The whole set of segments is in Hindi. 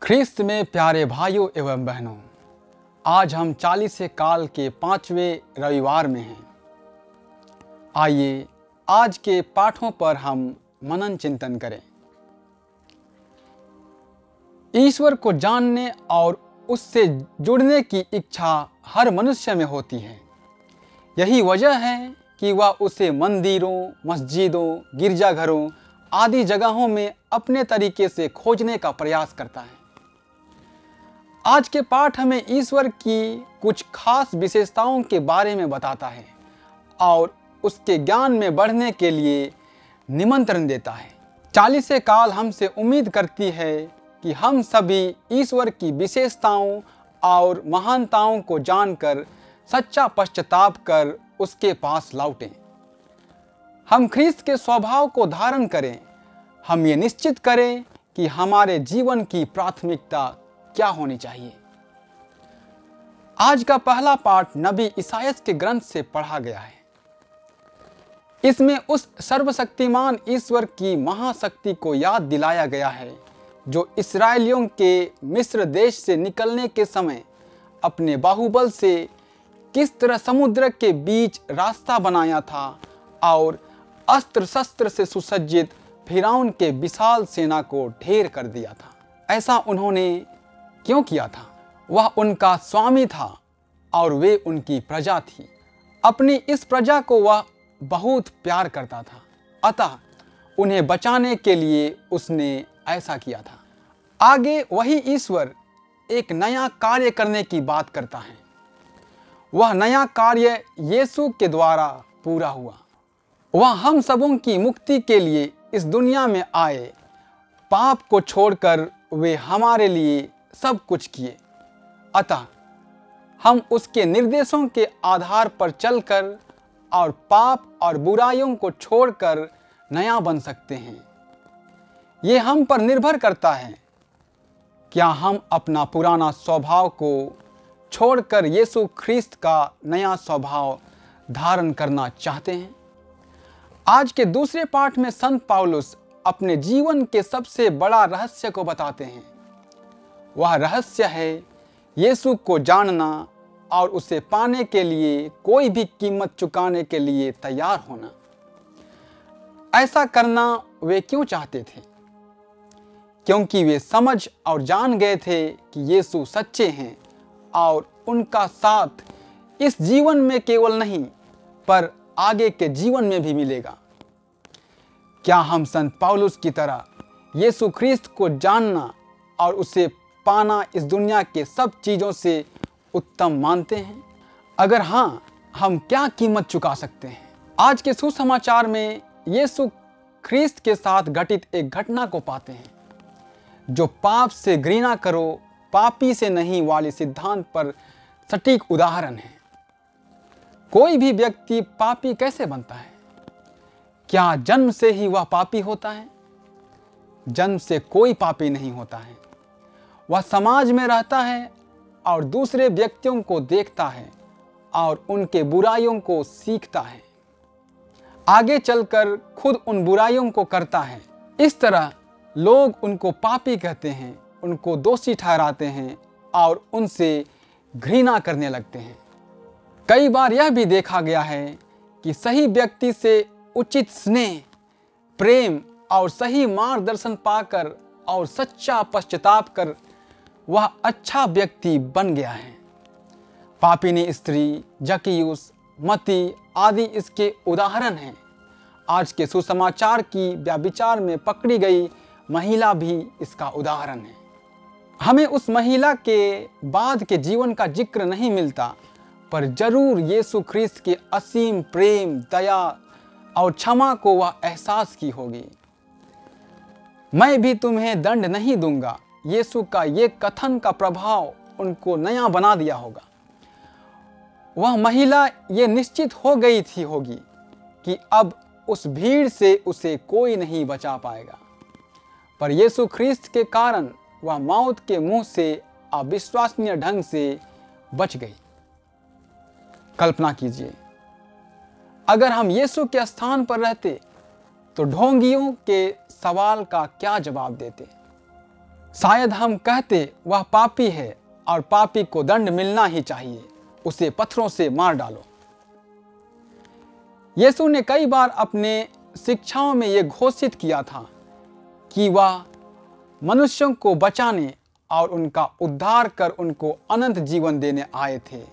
ख्रीस्त में प्यारे भाइयों एवं बहनों, आज हम 40 काल के 5वें रविवार में हैं। आइए आज के पाठों पर हम मनन चिंतन करें। ईश्वर को जानने और उससे जुड़ने की इच्छा हर मनुष्य में होती है। यही वजह है कि वह उसे मंदिरों, मस्जिदों, गिरजाघरों आदि जगहों में अपने तरीके से खोजने का प्रयास करता है। आज के पाठ हमें ईश्वर की कुछ खास विशेषताओं के बारे में बताता है और उसके ज्ञान में बढ़ने के लिए निमंत्रण देता है। 40 काल हमसे उम्मीद करती है कि हम सभी ईश्वर की विशेषताओं और महानताओं को जानकर सच्चा पश्चाताप कर उसके पास लौटें। हम ख्रीस्त के स्वभाव को धारण करें। हम ये निश्चित करें कि हमारे जीवन की प्राथमिकता क्या होनी चाहिए। आज का पहला पाठ नबी इसायास के ग्रंथ से पढ़ा गया है। इसमें उस सर्वशक्तिमान ईश्वर की महाशक्ति को याद दिलाया गया है जो इस्राएलियों के मिस्र देश से निकलने के समय अपने बाहुबल से किस तरह समुद्र के बीच रास्ता बनाया था और अस्त्र शस्त्र से सुसज्जित फिरौन के विशाल सेना को ढेर कर दिया था। ऐसा उन्होंने क्यों किया था? वह उनका स्वामी था और वे उनकी प्रजा थी। अपनी इस प्रजा को वह बहुत प्यार करता था, अतः उन्हें बचाने के लिए उसने ऐसा किया था। आगे वही ईश्वर एक नया कार्य करने की बात करता है। वह नया कार्य यीशु के द्वारा पूरा हुआ। वह हम सबों की मुक्ति के लिए इस दुनिया में आए। पाप को छोड़कर वे हमारे लिए सब कुछ किए। अतः हम उसके निर्देशों के आधार पर चलकर और पाप और बुराइयों को छोड़कर नया बन सकते हैं। ये हम पर निर्भर करता है। क्या हम अपना पुराना स्वभाव को छोड़कर यीशु ख्रीस्त का नया स्वभाव धारण करना चाहते हैं? आज के दूसरे पाठ में संत पौलुस अपने जीवन के सबसे बड़ा रहस्य को बताते हैं। वह रहस्य है यीशु को जानना और उसे पाने के लिए कोई भी कीमत चुकाने के लिए तैयार होना। ऐसा करना वे क्यों चाहते थे? क्योंकि वे समझ और जान गए थे कि यीशु सच्चे हैं और उनका साथ इस जीवन में केवल नहीं पर आगे के जीवन में भी मिलेगा। क्या हम संत पौलुस की तरह यीशु ख्रीस्त को जानना और उसे पाना इस दुनिया के सब चीज़ों से उत्तम मानते हैं? अगर हाँ, हम क्या कीमत चुका सकते हैं? आज के सुसमाचार में यीशु ख्रीस्त के साथ घटित एक घटना को पाते हैं जो पाप से घृणा करो, पापी से नहीं वाले सिद्धांत पर सटीक उदाहरण है। कोई भी व्यक्ति पापी कैसे बनता है? क्या जन्म से ही वह पापी होता है? जन्म से कोई पापी नहीं होता है। वह समाज में रहता है और दूसरे व्यक्तियों को देखता है और उनके बुराइयों को सीखता है। आगे चलकर खुद उन बुराइयों को करता है। इस तरह लोग उनको पापी कहते हैं, उनको दोषी ठहराते हैं और उनसे घृणा करने लगते हैं। कई बार यह भी देखा गया है कि सही व्यक्ति से उचित स्नेह, प्रेम और सही मार्गदर्शन पाकर और सच्चा पश्चाताप कर वह अच्छा व्यक्ति बन गया है। पापिनी स्त्री, जकियुस, मती आदि इसके उदाहरण हैं। आज के सुसमाचार की व्यभिचार में पकड़ी गई महिला भी इसका उदाहरण है। हमें उस महिला के बाद के जीवन का जिक्र नहीं मिलता, पर जरूर यीशु ख्रीस्त के असीम प्रेम, दया और क्षमा को वह एहसास की होगी। मैं भी तुम्हें दंड नहीं दूंगा, यीशु का ये कथन का प्रभाव उनको नया बना दिया होगा। वह महिला ये निश्चित हो गई थी होगी कि अब उस भीड़ से उसे कोई नहीं बचा पाएगा, पर यीशु ख्रीस्त के कारण वह मौत के मुंह से अविश्वसनीय ढंग से बच गई। कल्पना कीजिए, अगर हम यीशु के स्थान पर रहते तो ढोंगियों के सवाल का क्या जवाब देते? शायद हम कहते वह पापी है और पापी को दंड मिलना ही चाहिए, उसे पत्थरों से मार डालो। यीशु ने कई बार अपने शिक्षाओं में यह घोषित किया था कि वह मनुष्यों को बचाने और उनका उद्धार कर उनको अनंत जीवन देने आए थे,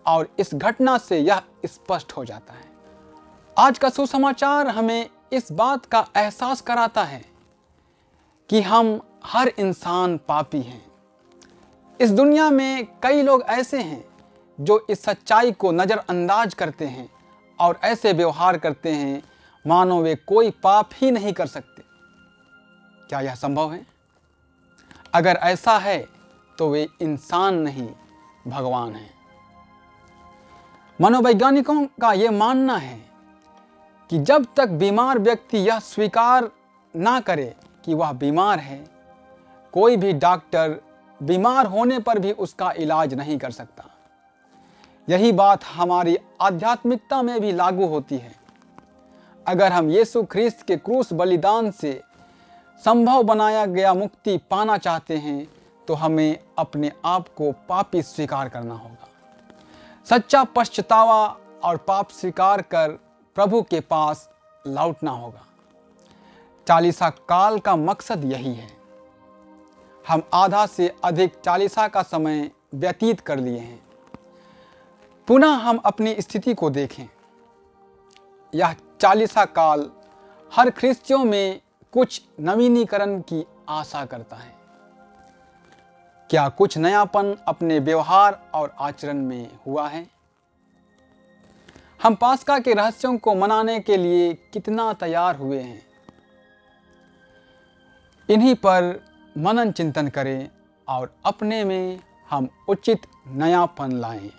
और इस घटना से यह स्पष्ट हो जाता है। आज का सुसमाचार हमें इस बात का एहसास कराता है कि हम हर इंसान पापी हैं। इस दुनिया में कई लोग ऐसे हैं जो इस सच्चाई को नज़रअंदाज करते हैं और ऐसे व्यवहार करते हैं मानो वे कोई पाप ही नहीं कर सकते। क्या यह संभव है? अगर ऐसा है तो वे इंसान नहीं, भगवान हैं। मनोवैज्ञानिकों का यह मानना है कि जब तक बीमार व्यक्ति यह स्वीकार ना करे कि वह बीमार है, कोई भी डॉक्टर बीमार होने पर भी उसका इलाज नहीं कर सकता। यही बात हमारी आध्यात्मिकता में भी लागू होती है। अगर हम यीशु ख्रीस्त के क्रूस बलिदान से संभव बनाया गया मुक्ति पाना चाहते हैं तो हमें अपने आप को पापी स्वीकार करना होगा। सच्चा पश्चातावा और पाप स्वीकार कर प्रभु के पास लौटना होगा। चालीसा काल का मकसद यही है। हम आधा से अधिक चालीसा का समय व्यतीत कर लिए हैं। पुनः हम अपनी स्थिति को देखें। यह चालीसा काल हर ख्रिस्तियों में कुछ नवीनीकरण की आशा करता है। क्या कुछ नयापन अपने व्यवहार और आचरण में हुआ है? हम पास्का के रहस्यों को मनाने के लिए कितना तैयार हुए हैं? इन्हीं पर मनन चिंतन करें और अपने में हम उचित नयापन लाएं।